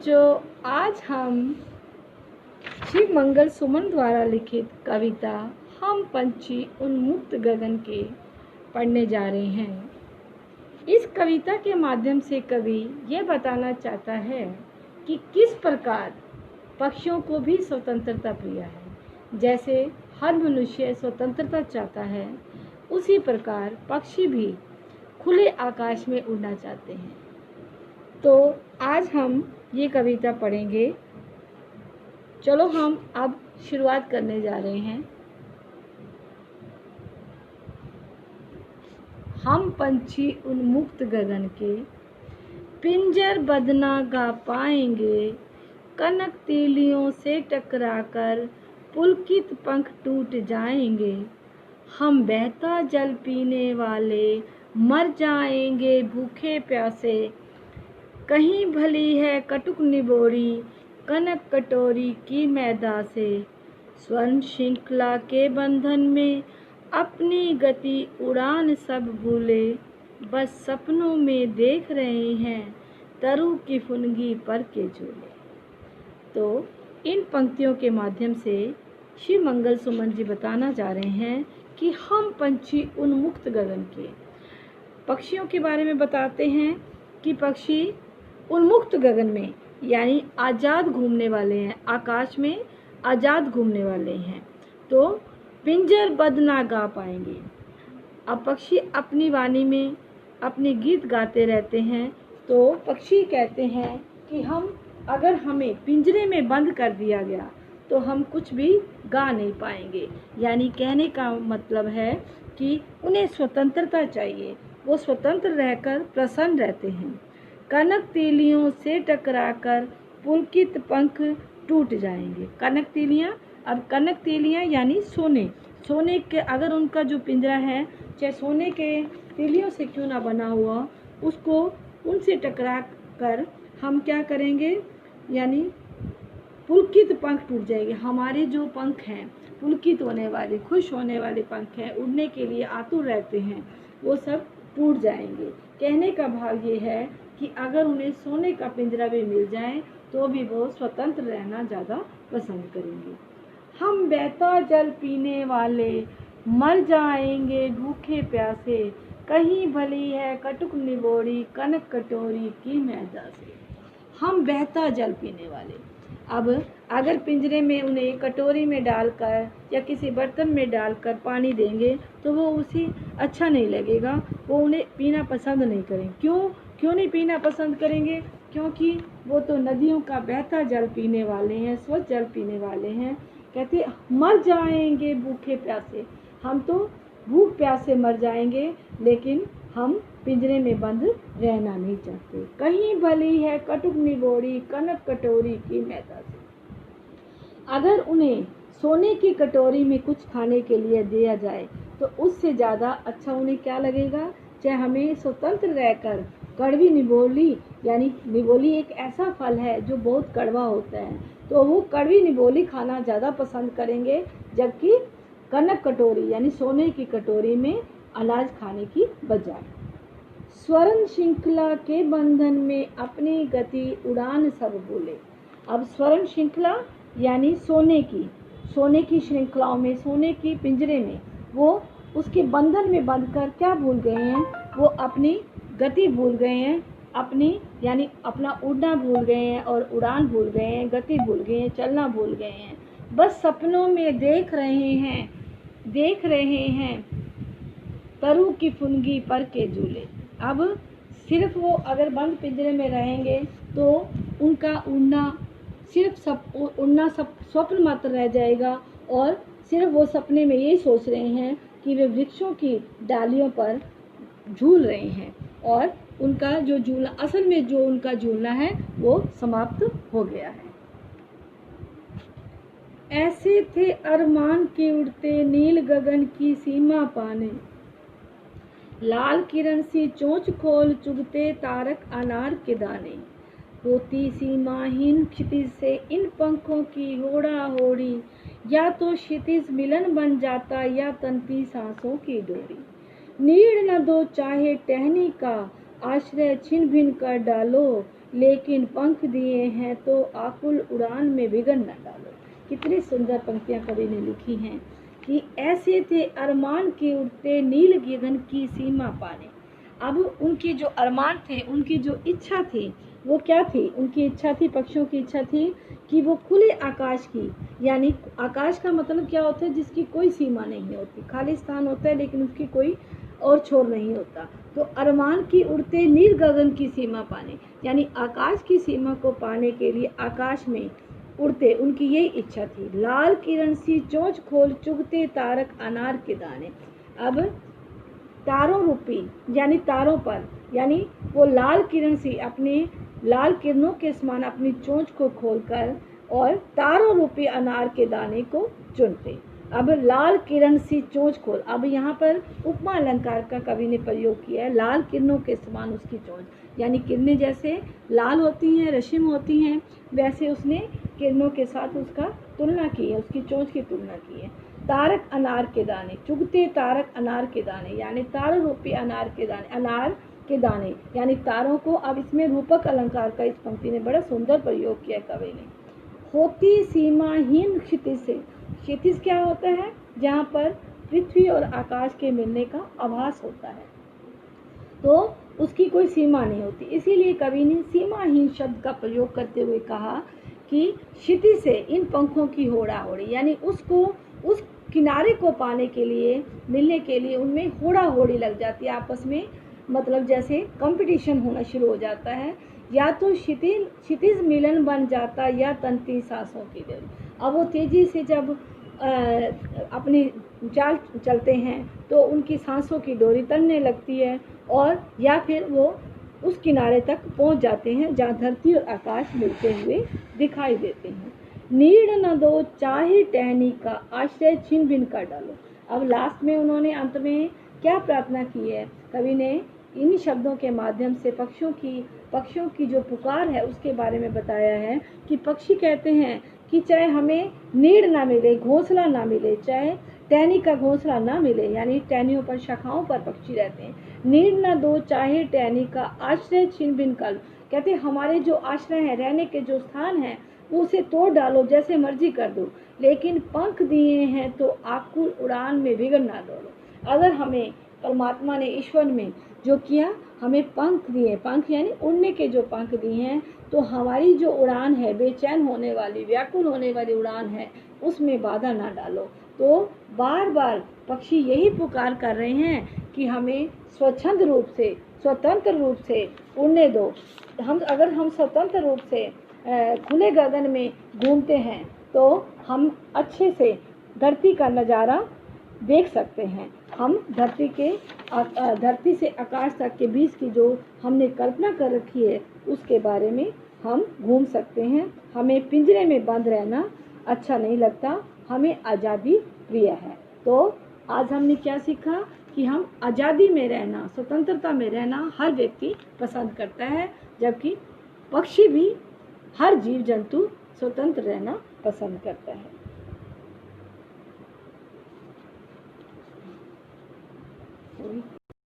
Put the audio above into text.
बच्चों, आज हम शिव मंगल सुमन द्वारा लिखित कविता हम पंछी उन्मुक्त गगन के पढ़ने जा रहे हैं। इस कविता के माध्यम से कवि यह बताना चाहता है कि किस प्रकार पक्षियों को भी स्वतंत्रता प्रिय है। जैसे हर मनुष्य स्वतंत्रता चाहता है, उसी प्रकार पक्षी भी खुले आकाश में उड़ना चाहते हैं। तो आज हम ये कविता पढ़ेंगे। चलो हम अब शुरुआत करने जा रहे हैं। हम पंछी उन्मुक्त गगन के, पिंजर बदना गा पाएंगे, कनक तीलियों से टकराकर पुलकित पंख टूट जाएंगे। हम बहता जल पीने वाले मर जाएंगे भूखे प्यासे, कहीं भली है कटुक निबोड़ी कनक कटोरी की मैदा से। स्वर्ण श्रृंखला के बंधन में अपनी गति उड़ान सब भूले, बस सपनों में देख रहे हैं तरु की फुनगी पर के झूले। तो इन पंक्तियों के माध्यम से शिव मंगल सुमन जी बताना चाह रहे हैं कि हम पंछी उन्मुक्त गगन के, पक्षियों के बारे में बताते हैं कि पक्षी उन्मुक्त गगन में यानी आज़ाद घूमने वाले हैं, आकाश में आज़ाद घूमने वाले हैं। तो पिंजर बद ना गा पाएंगे। अब पक्षी अपनी वाणी में अपने गीत गाते रहते हैं। तो पक्षी कहते हैं कि अगर हमें पिंजरे में बंद कर दिया गया तो हम कुछ भी गा नहीं पाएंगे। यानी कहने का मतलब है कि उन्हें स्वतंत्रता चाहिए, वो स्वतंत्र रहकर प्रसन्न रहते हैं। कनक तीलियों से टकराकर पुलकित पंख टूट जाएंगे। कनक तीलियां यानी सोने के, अगर उनका जो पिंजरा है चाहे सोने के तीलियों से क्यों ना बना हुआ, उसको उनसे टकरा कर हम क्या करेंगे, यानी पुलकित पंख टूट जाएंगे। हमारे जो पंख हैं, पुलकित होने वाले, खुश होने वाले पंख हैं, उड़ने के लिए आतुर रहते हैं, वो सब टूट जाएंगे। कहने का भाव ये है कि अगर उन्हें सोने का पिंजरा भी मिल जाए तो भी वो स्वतंत्र रहना ज़्यादा पसंद करेंगे। हम बहता जल पीने वाले मर जाएंगे भूखे प्यासे, कहीं भली है कटुक निबोड़ी कनक कटोरी की मैदा से। हम बहता जल पीने वाले, अब अगर पिंजरे में उन्हें कटोरी में डालकर या किसी बर्तन में डालकर पानी देंगे तो वो उसे अच्छा नहीं लगेगा, वो उन्हें पीना पसंद नहीं करेंगे। क्यों नहीं पीना पसंद करेंगे? क्योंकि वो तो नदियों का बहता जल पीने वाले हैं, स्वच्छ जल पीने वाले हैं। कहते मर जाएंगे भूखे प्यासे, हम तो भूख प्यास से मर जाएंगे, लेकिन हम पिंजरे में बंद रहना नहीं चाहते। कहीं भली है कटुक निबोड़ी कनक कटोरी की मैदा से। अगर उन्हें सोने की कटोरी में कुछ खाने के लिए दिया जाए तो उससे ज़्यादा अच्छा उन्हें क्या लगेगा। चाहे हमें स्वतंत्र रहकर कड़वी निबोली, यानी निबोली एक ऐसा फल है जो बहुत कड़वा होता है, तो वो कड़वी निबोली खाना ज़्यादा पसंद करेंगे, जबकि कनक कटोरी यानी सोने की कटोरी में अनाज खाने की बजाय। स्वर्ण श्रृंखला के बंधन में अपनी गति उड़ान सब भूले। अब स्वर्ण श्रृंखला यानी सोने की श्रृंखलाओं में, सोने की पिंजरे में, वो उसके बंधन में बंधकर क्या भूल गए हैं, वो अपनी गति भूल गए हैं, यानी अपना उड़ना भूल गए हैं और उड़ान भूल गए हैं, गति भूल गए हैं, चलना भूल गए हैं। बस सपनों में देख रहे हैं तरु की फुनगी पर के झूले। अब सिर्फ वो अगर बंद पिंजरे में रहेंगे तो उनका उड़ना सब स्वप्न मात्र रह जाएगा, और सिर्फ वो सपने में यही सोच रहे हैं कि वे वृक्षों की डालियों पर झूल रहे हैं, और उनका जो झूलना, असल में जो उनका झूलना है वो समाप्त हो गया है। ऐसे थे अरमान के उड़ते नील गगन की सीमा पाने, लाल किरण सी चोंच खोल चुगते तारक अनार के दाने। होती सीमाहीन क्षितिज से इन पंखों की होड़ा होड़ी, या तो क्षितिज मिलन बन जाता या तनती सांसों की डोरी। नीड़ न दो चाहे टहनी का, आश्रय छिन भिन कर डालो, लेकिन पंख दिए हैं तो आकुल उड़ान में बिगड़ न डालो। कितनी सुंदर पंक्तियां कवि ने लिखी हैं कि ऐसे थे अरमान के उड़ते नील गगन की सीमा पाने। अब उनके जो अरमान थे, उनकी जो इच्छा थी, वो क्या थी? उनकी इच्छा थी, पक्षियों की इच्छा थी कि वो खुले आकाश की, यानी आकाश का मतलब क्या होता है? जिसकी कोई सीमा नहीं होती, खाली स्थान होता है लेकिन उसकी कोई और छोर नहीं होता। तो अरमान की उड़ते नील गगन की सीमा पाने, यानी आकाश की सीमा को पाने के लिए आकाश में उड़ते, उनकी यही इच्छा थी। लाल किरण सी चोंच खोल चुगते तारक अनार के दाने। अब तारों रूपी, यानी तारों पर, यानी वो लाल किरण सी, अपने लाल किरणों के समान अपनी चोंच को खोलकर और तारों रूपी अनार के दाने को चुनते। अब लाल किरण सी चोंच खोल, अब यहाँ पर उपमा अलंकार का कवि ने प्रयोग किया है। लाल किरणों के समान उसकी चोंच, यानी किरणें जैसे लाल होती हैं, रश्मि होती हैं, वैसे उसने किरणों के साथ उसका तुलना की है, उसकी चोंच की तुलना की है। तारक अनार के दाने, चुगते तारक अनार के दाने, यानी तारों रूपी अनार के दाने, अनार के दाने यानी तारों को। अब इसमें रूपक अलंकार का इस पंक्ति ने बड़ा सुंदर प्रयोग किया कवि ने। होती सीमाहीन क्षितिज से, क्षितिज क्या होता है? जहाँ पर पृथ्वी और आकाश के मिलने का आभास होता है, तो उसकी कोई सीमा नहीं होती। इसीलिए कवि ने सीमाहीन शब्द का प्रयोग करते हुए कहा कि क्षितिज से इन पंखों की होड़ा होड़ी, यानी उसको, उस किनारे को पाने के लिए, मिलने के लिए उनमें होड़ा होड़ी लग जाती है आपस में, मतलब जैसे कंपटीशन होना शुरू हो जाता है। या तो क्षितिज मिलन बन जाता या तंती सांसों की डोरी। अब वो तेजी से जब अपनी चाल चलते हैं तो उनकी सांसों की डोरी तनने लगती है, और या फिर वो उस किनारे तक पहुंच जाते हैं जहाँ धरती और आकाश मिलते हुए दिखाई देते हैं। नीड़ न दो चाहे टहनी का आश्रय छिन भिन कर डालो। अब लास्ट में उन्होंने अंत में क्या प्रार्थना की है? कवि ने इन्हीं शब्दों के माध्यम से पक्षियों की जो पुकार है उसके बारे में बताया है कि पक्षी कहते हैं कि चाहे हमें नीड़ ना मिले, घोंसला ना मिले, चाहे टहनी का घोंसला ना मिले, यानी टहनियों पर, शाखाओं पर पक्षी रहते हैं, नीड़ ना दो चाहे टहनी का आश्रय छिन भिन कर, कहते हमारे जो आश्रय है, रहने के जो स्थान है, उसे तोड़ डालो, जैसे मर्जी कर दो, लेकिन पंख दिए हैं तो आकुल उड़ान में बिगड़ ना दौड़ो। अगर हमें परमात्मा ने, ईश्वर में जो किया, हमें पंख दिए, पंख यानी उड़ने के जो पंख दिए हैं, तो हमारी जो उड़ान है, बेचैन होने वाली, व्याकुल होने वाली उड़ान है, उसमें बाधा ना डालो। तो बार बार पक्षी यही पुकार कर रहे हैं कि हमें स्वच्छंद रूप से, स्वतंत्र रूप से उड़ने दो। अगर हम स्वतंत्र रूप से खुले गगन में घूमते हैं तो हम अच्छे से धरती का नज़ारा देख सकते हैं। हम धरती से आकाश तक के बीच की जो हमने कल्पना कर रखी है उसके बारे में हम घूम सकते हैं। हमें पिंजरे में बंद रहना अच्छा नहीं लगता, हमें आज़ादी प्रिय है। तो आज हमने क्या सीखा कि हम आज़ादी में रहना, स्वतंत्रता में रहना हर व्यक्ति पसंद करता है, जबकि पक्षी भी, हर जीव जंतु स्वतंत्र रहना पसंद करता है।